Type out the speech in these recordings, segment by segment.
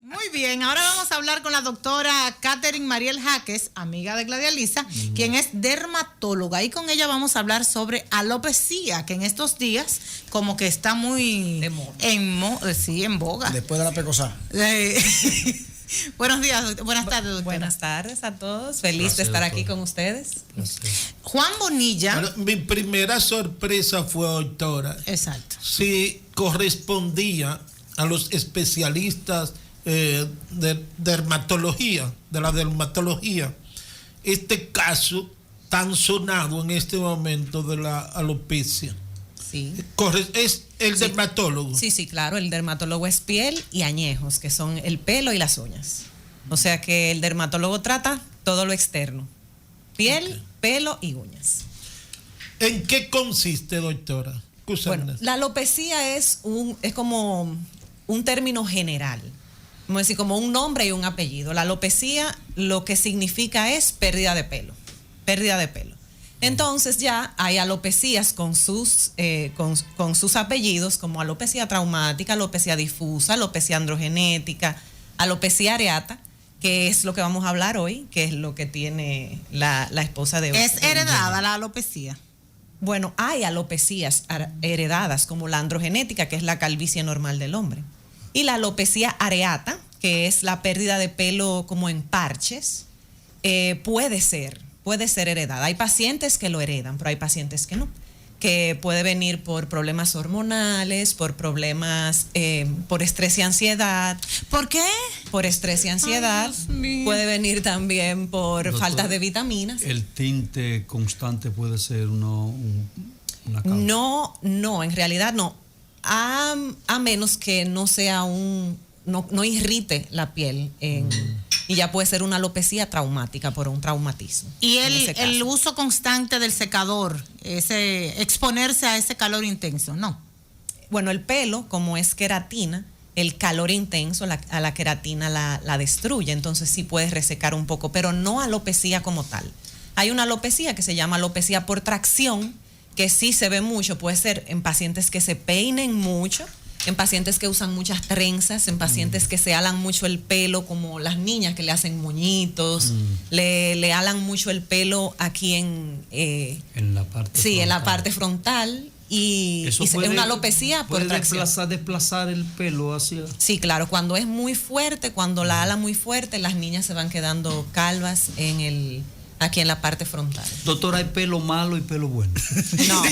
Muy bien, ahora vamos a hablar con la doctora Catherine Mariel Jaques, amiga de Gladia Lisa, quien es dermatóloga, y con ella vamos a hablar sobre alopecia, que en estos días como que está muy en boga. Después de la pecosa. Buenos días, buenas tardes, doctora. Buenas tardes a todos, feliz de estar aquí con ustedes. Juan Bonilla. Bueno, mi primera sorpresa fue, doctora, exacto, si correspondía a los especialistas de dermatología, de la dermatología, este caso tan sonado en este momento de la alopecia. Sí. Es el dermatólogo. Sí, claro, el dermatólogo es piel y añejos, que son el pelo y las uñas. O sea que el dermatólogo trata todo lo externo, piel, pelo y uñas. ¿En qué consiste, doctora? Bueno, la alopecia es como un término general, como decir, como un nombre y un apellido. La alopecia lo que significa es pérdida de pelo. Entonces ya hay alopecias con sus apellidos, como alopecia traumática, alopecia difusa, alopecia androgenética, alopecia areata, que es lo que vamos a hablar hoy, que es lo que tiene la esposa de hoy. ¿Es heredada la alopecia? Bueno, hay alopecias heredadas, como la androgenética, que es la calvicie normal del hombre, y la alopecia areata, que es la pérdida de pelo como en parches, puede ser heredada. Hay pacientes que lo heredan, pero hay pacientes que no, que puede venir por problemas hormonales, por problemas, por estrés y ansiedad. ¿Por qué? Por estrés y ansiedad. Ay, puede venir también por falta de vitaminas. ¿El tinte constante puede ser una causa? No, en realidad no. A menos que no sea no irrite la piel y ya puede ser una alopecia traumática por un traumatismo. Y el uso constante del secador, exponerse a ese calor intenso, ¿no? Bueno, el pelo, como es queratina, el calor intenso a la queratina la destruye, entonces sí puede resecar un poco, pero no alopecia como tal. Hay una alopecia que se llama alopecia por tracción, que sí se ve mucho, puede ser en pacientes que se peinen mucho, en pacientes que usan muchas trenzas, en pacientes que se alan mucho el pelo, como las niñas que le hacen moñitos, le alan mucho el pelo aquí en la parte frontal. En la parte frontal, y es una alopecia por tracción. Desplazar el pelo hacia... Sí, claro, cuando es muy fuerte, cuando la ala muy fuerte, las niñas se van quedando calvas aquí en la parte frontal. Doctora, ¿hay pelo malo y pelo bueno? No.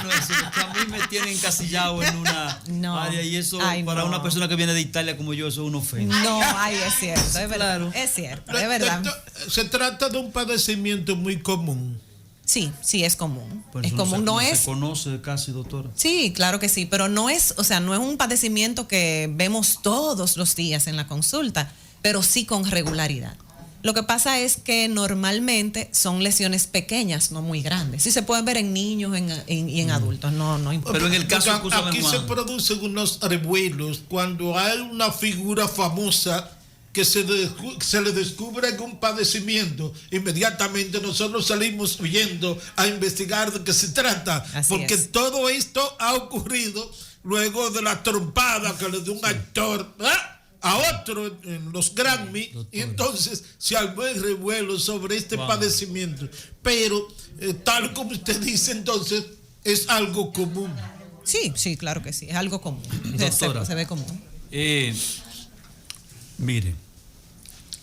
A mí me tienen encasillado en una área, y eso para una persona que viene de Italia como yo, eso es una ofensa. No, es cierto, es verdad. Claro. Es cierto, es verdad. Se trata de un padecimiento muy común. Sí, es común. Pero es común, no es. Se conoce casi, doctora. Sí, claro que sí, pero no es un padecimiento que vemos todos los días en la consulta, pero sí con regularidad. Lo que pasa es que normalmente son lesiones pequeñas, no muy grandes. Sí se pueden ver en niños y en adultos, no importa. Pero en el caso aquí se producen unos revuelos cuando hay una figura famosa que se le descubre un padecimiento. Inmediatamente nosotros salimos huyendo a investigar de qué se trata. Porque todo esto ha ocurrido luego de la trompada que le dio un actor a otro en los Grammy, y entonces se armó el revuelo sobre este padecimiento. Pero tal como usted dice, entonces es algo común. Sí, claro que sí, es algo común. Doctora, se ve común. Mire,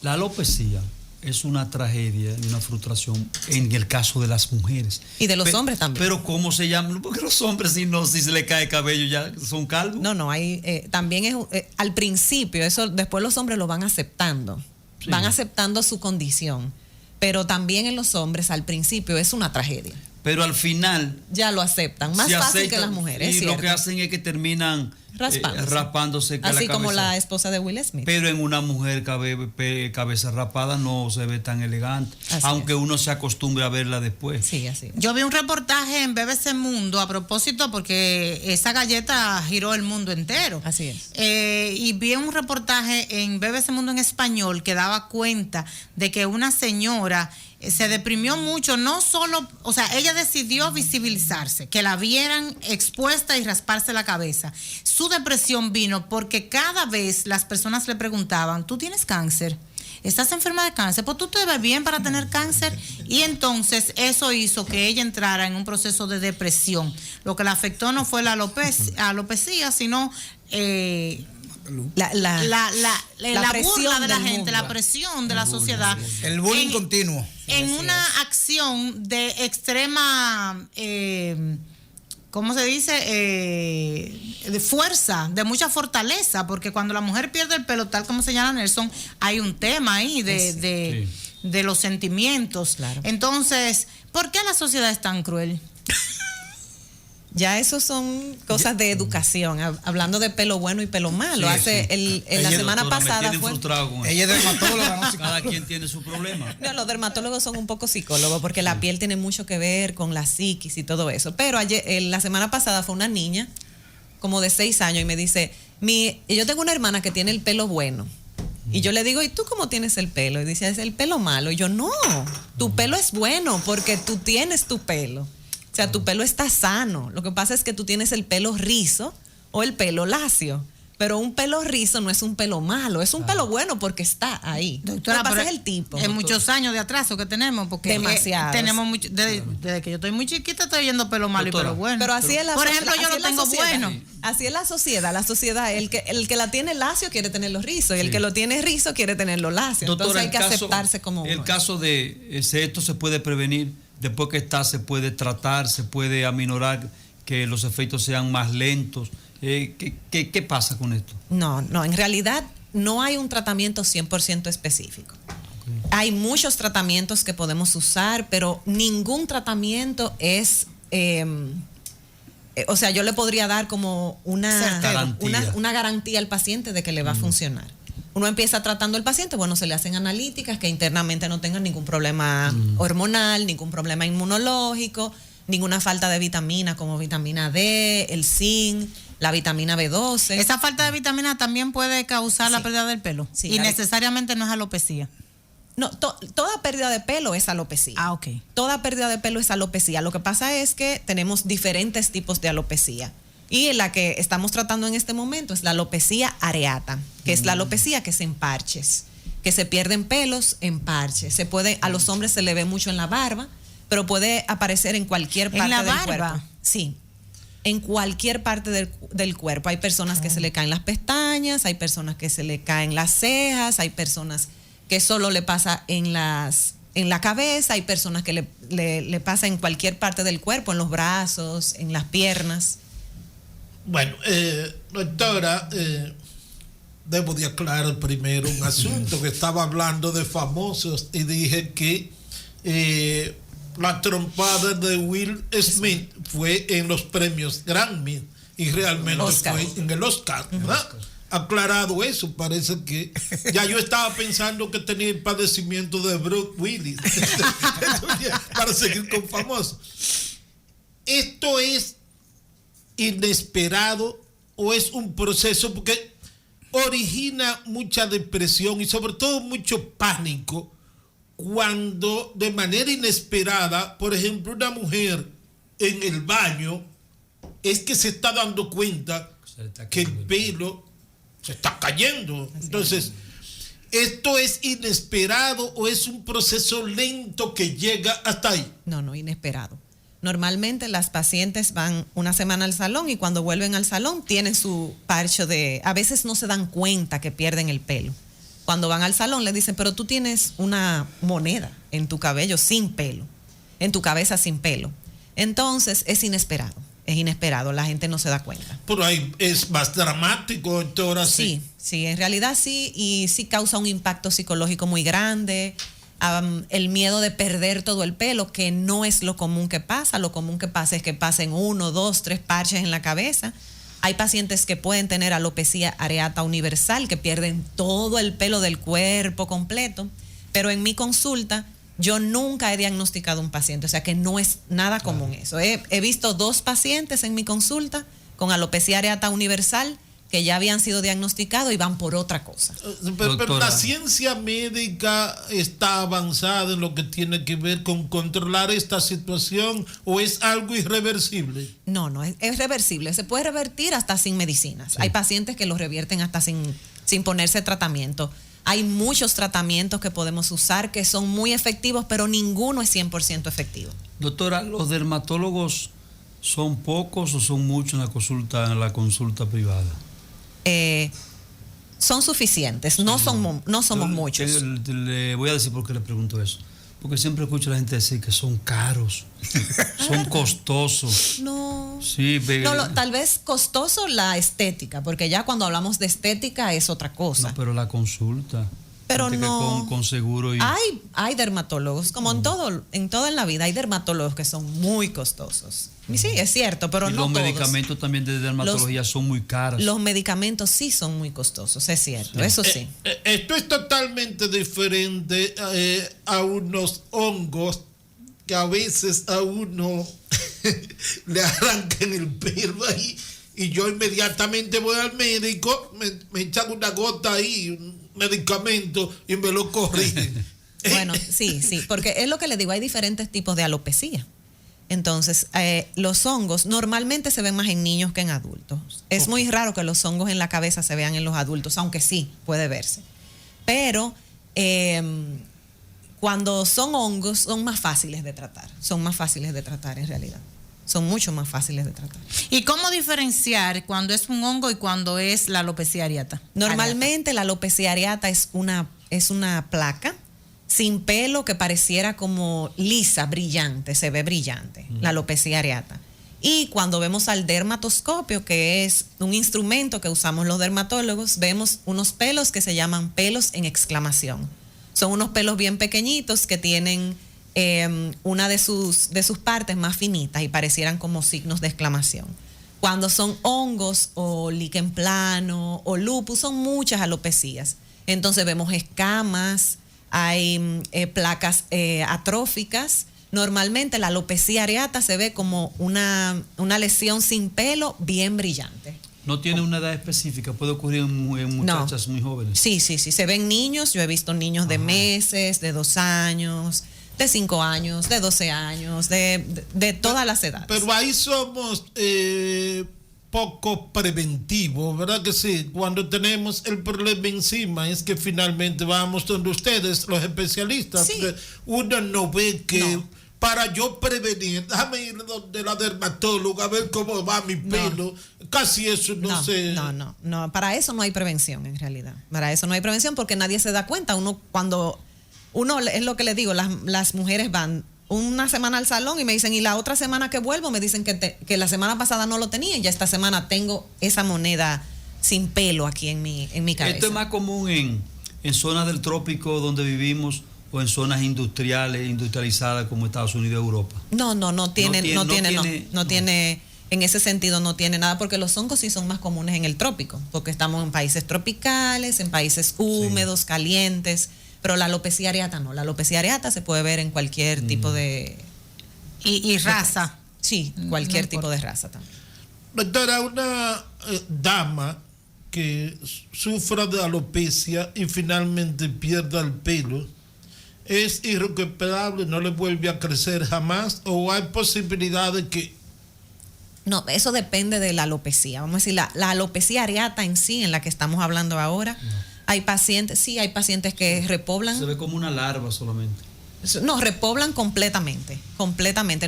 la alopecia es una tragedia y una frustración en el caso de las mujeres. Y de los hombres también. Pero ¿cómo se llama? Porque los hombres si se les cae cabello ya son calvos. No, hay también es al principio, eso después los hombres lo van aceptando. Sí. Van aceptando su condición. Pero también en los hombres al principio es una tragedia. Pero al final ya lo aceptan, más fácil que las mujeres. Y lo que hacen es que terminan raspándose así la como la esposa de Will Smith. Pero en una mujer cabeza rapada no se ve tan elegante, aunque uno se acostumbre a verla después. Sí, así es. Yo vi un reportaje en BBC Mundo a propósito, porque esa galleta giró el mundo entero. Así es. Y vi un reportaje en BBC Mundo en español que daba cuenta de que una señora se deprimió mucho, no solo, o sea, ella decidió visibilizarse, que la vieran expuesta y rasparse la cabeza. su depresión vino porque cada vez las personas le preguntaban, ¿tú tienes cáncer? ¿Estás enferma de cáncer? Pues tú te ves bien para tener cáncer. Y entonces eso hizo que ella entrara en un proceso de depresión. Lo que la afectó no fue la alopecia, sino la burla de la gente, la presión de la sociedad. El bullying continuo. En una acción de extrema... ¿cómo se dice? De fuerza, de mucha fortaleza, porque cuando la mujer pierde el pelo, tal como señala Nelson, hay un tema ahí de los sentimientos. Claro. Entonces, ¿por qué la sociedad es tan cruel? Ya eso son cosas de educación, hablando de pelo bueno y pelo malo. La semana pasada fue... Ella es dermatóloga, ¿no? Cada quien tiene su problema. No, los dermatólogos son un poco psicólogos porque la piel tiene mucho que ver con la psiquis y todo eso. Pero ayer, la semana pasada fue una niña como de 6 años y me dice, yo tengo una hermana que tiene el pelo bueno. Y yo le digo, ¿y tú cómo tienes el pelo? Y dice, es el pelo malo. Y yo, no, tu pelo es bueno porque tú tienes tu pelo. O sea, tu pelo está sano. Lo que pasa es que tú tienes el pelo rizo o el pelo lacio. Pero un pelo rizo no es un pelo malo, es un pelo bueno porque está ahí. Doctora, lo que pasa es el tipo. Es muchos años de atraso que tenemos, porque demasiado. Tenemos mucho, desde que yo estoy muy chiquita estoy yendo pelo malo, doctora, y pelo bueno. Pero así es por ejemplo, yo lo tengo bueno. Así es la sociedad, el que la tiene lacio quiere tenerlo rizo y el que lo tiene rizo quiere tenerlo lacio. Doctora, entonces hay que aceptarse como uno. El caso de esto se puede prevenir, después que está se puede tratar, se puede aminorar que los efectos sean más lentos. ¿Qué pasa con esto? No, en realidad no hay un tratamiento 100% específico. Okay. Hay muchos tratamientos que podemos usar, pero ningún tratamiento es... o sea, yo le podría dar como una garantía al paciente de que le va a funcionar. Uno empieza tratando al paciente, bueno, se le hacen analíticas que internamente no tengan ningún problema hormonal, ningún problema inmunológico, ninguna falta de vitamina como vitamina D, el zinc, la vitamina B12. Esa falta de vitamina también puede causar la pérdida del pelo. Sí, y necesariamente no es alopecia. No, toda pérdida de pelo es alopecia. Ah, ok. Toda pérdida de pelo es alopecia. Lo que pasa es que tenemos diferentes tipos de alopecia. Y la que estamos tratando en este momento es la alopecia areata, que es la alopecia que es en parches, que se pierden pelos en parches. A los hombres se le ve mucho en la barba, pero puede aparecer en cualquier parte del cuerpo. Sí, en cualquier parte del cuerpo. Hay personas que se le caen las pestañas, hay personas que se le caen las cejas, hay personas que solo le pasa en la cabeza, hay personas que le pasa en cualquier parte del cuerpo, en los brazos, en las piernas. Bueno, doctora, debo de aclarar primero un asunto, que estaba hablando de famosos y dije que la trompada de Will Smith fue en los premios Grammy y realmente fue en el Oscar, ¿verdad? Aclarado eso, parece que ya yo estaba pensando que tenía el padecimiento de Bruce Willis para seguir con famosos. Esto es inesperado o es un proceso porque origina mucha depresión y sobre todo mucho pánico cuando de manera inesperada, por ejemplo, una mujer en el baño es que se está dando cuenta que el pelo se está cayendo. Entonces, ¿esto es inesperado o es un proceso lento que llega hasta ahí? No, inesperado. Normalmente las pacientes van una semana al salón y cuando vuelven al salón tienen su parche a veces no se dan cuenta que pierden el pelo. Cuando van al salón le dicen, pero tú tienes una moneda en tu cabello sin pelo, en tu cabeza sin pelo. Entonces es inesperado, la gente no se da cuenta. Pero ahí es más dramático, doctora. Sí, en realidad sí, y sí causa un impacto psicológico muy grande. El miedo de perder todo el pelo, que no es lo común que pasa. Lo común que pasa es que pasen 1, 2, 3 parches en la cabeza. Hay pacientes que pueden tener alopecia areata universal, que pierden todo el pelo del cuerpo completo, pero en mi consulta yo nunca he diagnosticado un paciente, o sea que no es nada común eso. He visto 2 pacientes en mi consulta con alopecia areata universal que ya habían sido diagnosticados y van por otra cosa. Pero la ciencia médica está avanzada en lo que tiene que ver con controlar esta situación, ¿o es algo irreversible? No, es reversible. Se puede revertir hasta sin medicinas. Sí. Hay pacientes que lo revierten hasta sin ponerse tratamiento. Hay muchos tratamientos que podemos usar que son muy efectivos, pero ninguno es 100% efectivo. Doctora, ¿los dermatólogos son pocos o son muchos en la consulta privada? Son suficientes, no somos muchos. Le voy a decir por qué le pregunto eso. Porque siempre escucho a la gente decir que son caros, son costosos. No. Sí, tal vez costoso la estética, porque ya cuando hablamos de estética es otra cosa. No, pero la consulta. Pero no. Con seguro. Hay dermatólogos, como en todo en la vida, hay dermatólogos que son muy costosos. Y sí, es cierto, pero y no los todos. Medicamentos también de dermatología son muy caros. Los medicamentos sí son muy costosos, es cierto, sí. Eso sí. Esto es totalmente diferente a unos hongos que a veces a uno le arrancan el pelo ahí y yo inmediatamente voy al médico, me echan una gota ahí, un medicamento y me lo corrigen. Bueno, sí, porque es lo que le digo, hay diferentes tipos de alopecia. Entonces, los hongos normalmente se ven más en niños que en adultos. Es muy raro que los hongos en la cabeza se vean en los adultos, aunque sí puede verse. Pero cuando son hongos, son más fáciles de tratar. Son más fáciles de tratar en realidad. Son mucho más fáciles de tratar. ¿Y cómo diferenciar cuando es un hongo y cuando es la alopecia areata? Normalmente la alopecia areata es una placa sin pelo que pareciera como lisa, brillante, se ve brillante, la alopecia areata. Y cuando vemos al dermatoscopio, que es un instrumento que usamos los dermatólogos, vemos unos pelos que se llaman pelos en exclamación. Son unos pelos bien pequeñitos que tienen una de sus partes más finitas y parecieran como signos de exclamación. Cuando son hongos o líquen plano o lupus, son muchas alopecias. Entonces vemos escamas, hay placas atróficas. Normalmente la alopecia areata se ve como una lesión sin pelo bien brillante. ¿No tiene una edad específica? ¿Puede ocurrir en muchachas muy jóvenes? Sí. Se ven niños. Yo he visto niños de meses, de 2 años, de 5 años, de 12 años, de todas las edades. Pero ahí somos poco preventivos, ¿verdad que sí? Cuando tenemos el problema encima es que finalmente vamos donde ustedes, los especialistas. Sí. Uno no ve que para yo prevenir, déjame ir donde la dermatóloga a ver cómo va mi pelo. Casi eso no sé. No, para eso no hay prevención en realidad. Para eso no hay prevención porque nadie se da cuenta. Uno es lo que le digo, las mujeres van una semana al salón y me dicen, y la otra semana que vuelvo me dicen que la semana pasada no lo tenía y ya esta semana tengo esa moneda sin pelo aquí en mi cabeza. Esto es más común en zonas del trópico donde vivimos o en zonas industrializadas como Estados Unidos y Europa. No tiene, en ese sentido no tiene nada, porque los hongos sí son más comunes en el trópico, porque estamos en países tropicales, en países húmedos, calientes. Pero la alopecia areata no. La alopecia areata se puede ver en cualquier tipo de... Y raza. Sí, cualquier tipo de raza también. Doctora, una dama que sufra de alopecia y finalmente pierda el pelo, ¿es irrecuperable? ¿No le vuelve a crecer jamás? ¿O hay posibilidad de que...? No, eso depende de la alopecia. Vamos a decir, la alopecia areata en sí, en la que estamos hablando ahora... Hay pacientes que repoblan. Se ve como una larva solamente. No, repoblan completamente.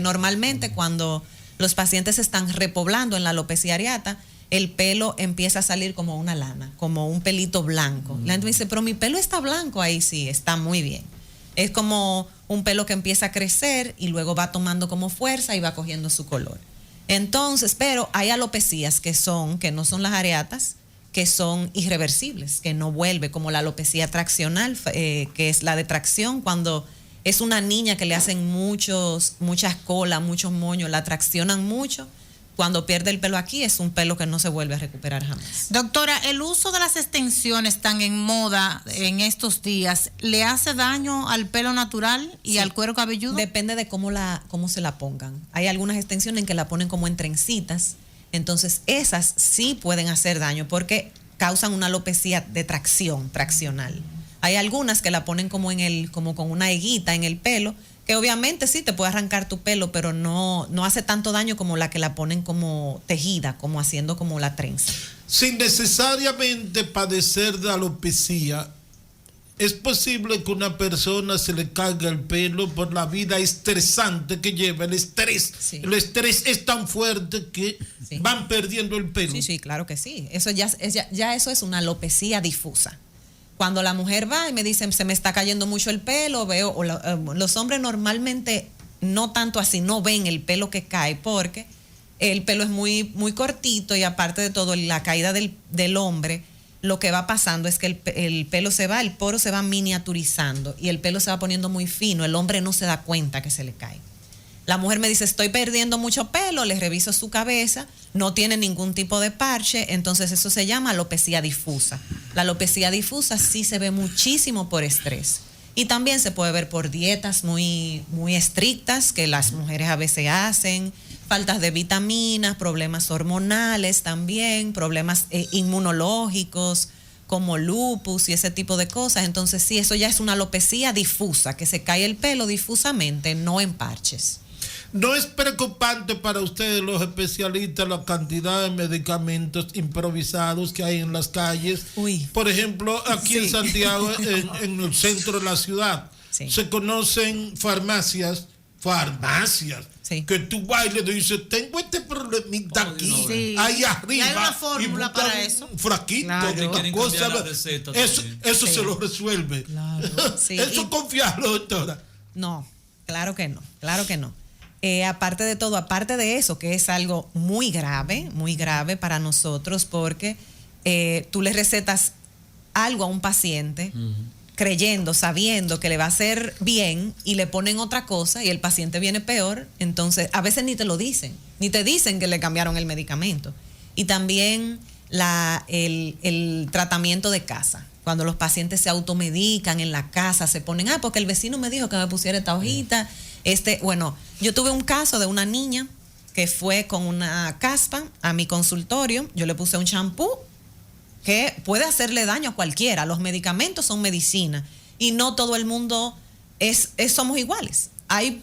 Normalmente cuando los pacientes están repoblando en la alopecia areata, el pelo empieza a salir como una lana, como un pelito blanco. La gente me dice, pero mi pelo está blanco. Ahí sí, está muy bien. Es como un pelo que empieza a crecer y luego va tomando como fuerza y va cogiendo su color. Entonces, pero hay alopecias que no son las areatas, que son irreversibles, que no vuelve, como la alopecia traccional, que es la de tracción, cuando es una niña que le hacen muchas colas, muchos moños, la traccionan mucho. Cuando pierde el pelo aquí, es un pelo que no se vuelve a recuperar jamás. Doctora, ¿el uso de las extensiones tan en moda en estos días le hace daño al pelo natural y al cuero cabelludo? Depende de cómo se la pongan. Hay algunas extensiones en que la ponen como en trencitas Entonces, esas sí pueden hacer daño porque causan una alopecia de traccional. Hay algunas que la ponen como con una higuita en el pelo, que obviamente sí te puede arrancar tu pelo, pero no hace tanto daño como la que la ponen como tejida, como haciendo como la trenza. Sin necesariamente padecer de alopecia, ¿es posible que una persona se le caiga el pelo por la vida estresante que lleva? El estrés. Sí. El estrés es tan fuerte que Sí. van perdiendo el pelo. Sí, claro que sí. Eso ya eso es una alopecia difusa. Cuando la mujer va y me dice, se me está cayendo mucho el pelo, los hombres normalmente no tanto así, no ven el pelo que cae porque el pelo es muy, muy cortito y aparte de todo, la caída del hombre, lo que va pasando es que el pelo el poro se va miniaturizando y el pelo se va poniendo muy fino, el hombre no se da cuenta que se le cae. La mujer me dice, estoy perdiendo mucho pelo, le reviso su cabeza, no tiene ningún tipo de parche, entonces eso se llama alopecia difusa. La alopecia difusa sí se ve muchísimo por estrés. Y también se puede ver por dietas muy, muy estrictas que las mujeres a veces hacen, faltas de vitaminas, problemas hormonales también, problemas inmunológicos como lupus y ese tipo de cosas. Entonces sí, eso ya es una alopecia difusa, que se cae el pelo difusamente, no en parches. ¿No es preocupante para ustedes, los especialistas, la cantidad de medicamentos improvisados que hay en las calles? Uy. Por ejemplo, aquí en Sí. Santiago, en el centro de la ciudad, Sí. se conocen farmacias, Sí. que tú vas y le dices, tengo este problemita aquí, Sí. ahí arriba. Y hay una fórmula buscan para eso. Un fraquito, Claro. de Quieren cosa, cambiar la receta eso también. eso Sí. se lo resuelve. Sí. Eso Y- confiarlo, doctora. No, claro que no, claro que no. Aparte de todo, aparte de eso, que es algo muy grave para nosotros, porque tú le recetas algo a un paciente creyendo, sabiendo que le va a hacer bien y le ponen otra cosa y el paciente viene peor, entonces a veces ni te lo dicen, ni te dicen que le cambiaron el medicamento. Y también el tratamiento de casa. Cuando los pacientes se automedican en la casa, se ponen, porque el vecino me dijo que me pusiera esta hojita. Bueno, yo tuve un caso de una niña que fue con una caspa a mi consultorio, yo le puse un champú que puede hacerle daño a cualquiera. Los medicamentos son medicina y no todo el mundo somos iguales.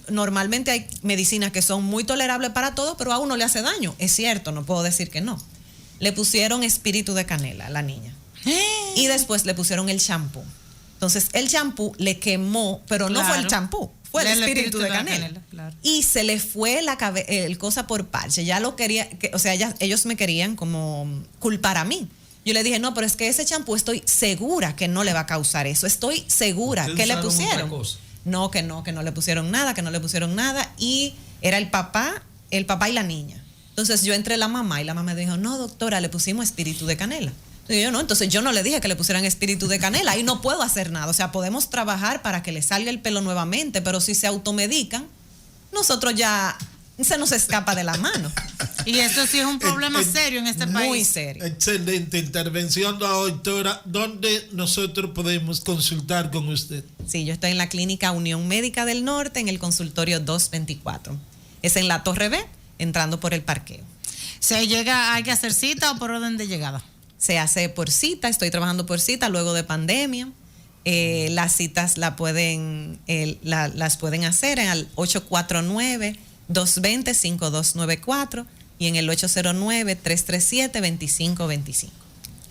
Normalmente hay medicinas que son muy tolerables para todos, pero a uno le hace daño. Es cierto, no puedo decir que no. Le pusieron espíritu de canela a la niña. Y después le pusieron el champú. Entonces el champú le quemó, pero no fue el champú, fue el espíritu de canela. Claro. Y se le fue el cosa por parche. Ya lo quería, ellos me querían como culpar a mí. Yo le dije, no, pero es que ese champú estoy segura que no le va a causar eso. Estoy segura. ¿Ustedes que le usaron pusieron? otra cosa? No, que no le pusieron nada, Y era el papá y la niña. Entonces yo entré la mamá y la mamá me dijo, no, doctora, le pusimos espíritu de canela. Entonces yo no le dije que le pusieran espíritu de canela y no puedo hacer nada. O sea, podemos trabajar para que le salga el pelo nuevamente, pero si se automedican, nosotros ya se nos escapa de la mano. Y eso sí es un problema serio en este país. Muy serio. Excelente intervención, doctora. ¿Dónde nosotros podemos consultar con usted? Sí, yo estoy en la Clínica Unión Médica del Norte, en el consultorio 224. Es en la Torre B, entrando por el parqueo. ¿Hay que hacer cita o por orden de llegada? Se hace por cita, estoy trabajando por cita luego de pandemia. Las citas las pueden hacer en el 849-220-5294 y en el 809-337-2525.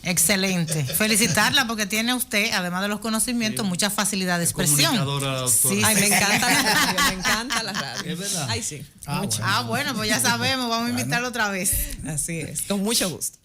Excelente. Felicitarla porque tiene usted, además de los conocimientos, mucha facilidad de expresión. Comunicadora, doctora. Sí, Ay, sí. me encanta la radio, me encanta la radio. Es verdad. Ay, sí. Ah, mucho. Bueno, pues ya sabemos, vamos a invitarlo otra vez. Así es, con mucho gusto.